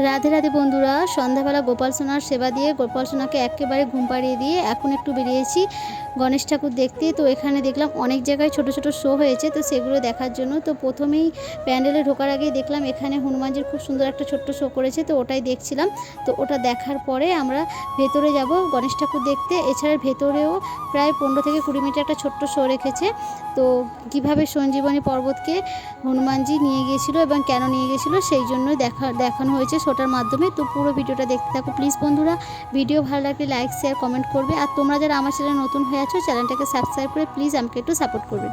রাধে রাধে বন্ধুরা, সন্ধ্যাবেলা গোপাল সোনার সেবা দিয়ে গোপাল সোনাকে একেবারে ঘুম পাড়িয়ে দিয়ে এখন একটু বেরিয়েছি গণেশ ঠাকুর দেখতে। তো এখানে দেখলাম অনেক জায়গায় ছোট ছোট শো হয়েছে, তো সেগুলো দেখার জন্য তো প্রথমেই প্যান্ডেলে ঢোকার আগেই দেখলাম এখানে হনুমানজির খুব সুন্দর একটা ছোট্ট শো করেছে, তো ওটাই দেখছিলাম। তো ওটা দেখার পরে আমরা ভেতরে যাব গণেশ ঠাকুর দেখতে। এছাড়া ভেতরেও প্রায় 15 থেকে 20 মিনিটের একটা ছোট্ট শো রেখেছে। তো কিভাবে সঞ্জীবনী পর্বতকে হনুমানজি নিয়ে গিয়েছিল এবং কেন নিয়ে গিয়েছিল সেই জন্য দেখানো হয়েছে শোটার মাধ্যমে। তো পুরো ভিডিওটা দেখতে থাকো প্লিজ বন্ধুরা। ভিডিও ভালো লাগলে লাইক শেয়ার কমেন্ট করবে, আর তোমরা যারা আমার চ্যানেলে নতুন হয়ে আছো চ্যানেলটাকে সাবস্ক্রাইব করে প্লিজ আমাকে একটু সাপোর্ট করবে।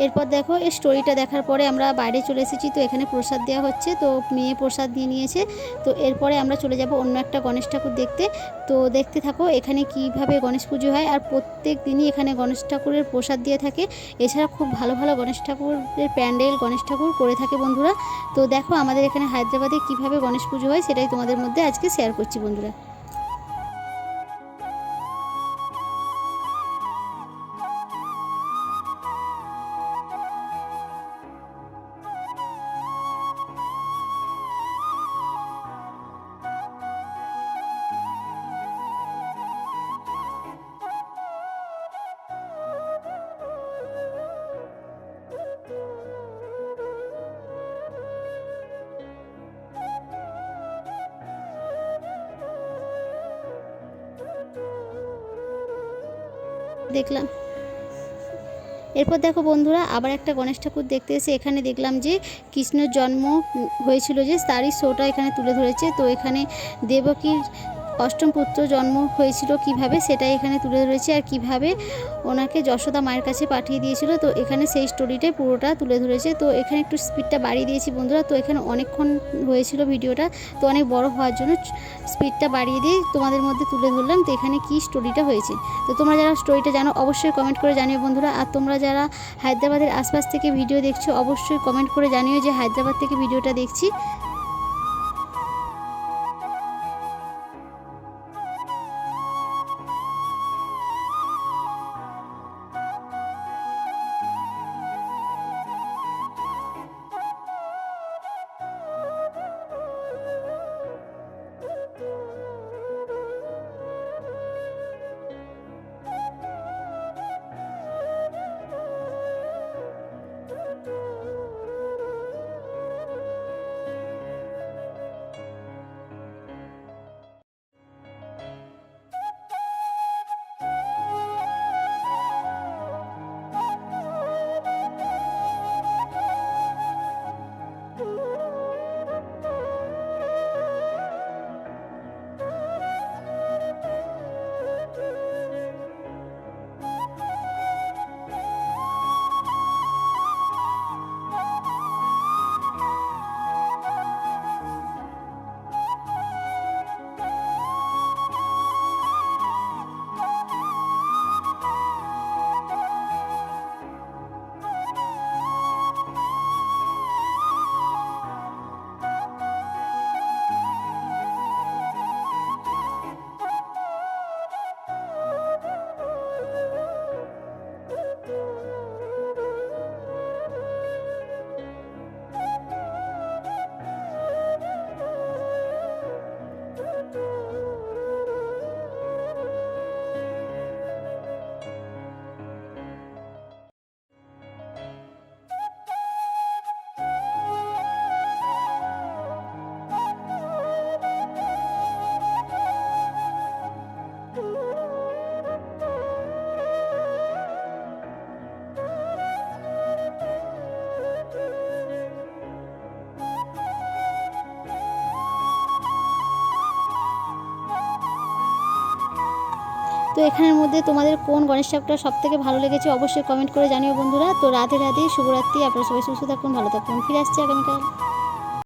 এরপর দেখো এই স্টোরিটা দেখার পরে আমরা বাইরে চলে এসেছি। তো এখানে প্রসাদ দেওয়া হচ্ছে, তো মেয়ে প্রসাদ দিয়ে নিয়েছে। তো এরপরে আমরা চলে যাব অন্য একটা গণেশ ঠাকুর দেখতে। তো দেখতে থাকো এখানে কিভাবে গণেশ পুজো হয়, আর প্রত্যেক দিনই এখানে গণেশ ঠাকুরের প্রসাদ দিয়ে থাকে। এছাড়া খুব ভালো ভালো গণেশ ঠাকুরের প্যান্ডেল গণেশ ঠাকুর করে থাকে বন্ধুরা। তো দেখো আমাদের এখানে হায়দ্রাবাদে কিভাবে গণেশ পুজো হয় সেটাই তোমাদের মধ্যে আজকে শেয়ার করছি বন্ধুরা। দেখলাম এরপর দেখো বন্ধুরা আবার একটা গণেশ ঠাকুর দেখতে এসে এখানে দেখলাম যে কৃষ্ণের জন্ম হয়েছিল যে তারই শোটা এখানে তুলে ধরেছে। তো এখানে দেবকীর অষ্টম পুত্র জন্ম হয়েছিল কিভাবে সেটাই এখানে তুলে ধরেছে, আর কিভাবে ওনাকে যশোদা মায়ের কাছে পাঠিয়ে দিয়েছিল। তো এখানে সেই স্টোরিটাই পুরোটা তুলে ধরেছে। তো এখানে একটু স্পিডটা বাড়িয়ে দিয়েছি বন্ধুরা। তো এখানে অনেকক্ষণ হয়েছিল ভিডিওটা, তো অনেক বড় হওয়ার জন্য স্পিডটা বাড়িয়ে দিয়ে তোমাদের মধ্যে তুলে ধরলাম। তো এখানে কি স্টোরিটা হয়েছে, তো তোমরা যারা স্টোরিটা জানো অবশ্যই কমেন্ট করে জানিও বন্ধুরা। আর তোমরা যারা হায়দ্রাবাদের আশপাশ থেকে ভিডিও দেখছো অবশ্যই কমেন্ট করে জানিও যে হায়দ্রাবাদ থেকে ভিডিওটা দেখছি। তো এখানের মধ্যে তোমাদের কোন গণেশ ঠাকুরটা সবথেকে ভালো লেগেছে অবশ্যই কমেন্ট করে জানিও বন্ধুরা। তো রাধে রাধে, শুভরাত্রি, আপনারা সবাই সুস্থ থাকুন, ভালো থাকুন, ফিরে আসছি আগামীকাল।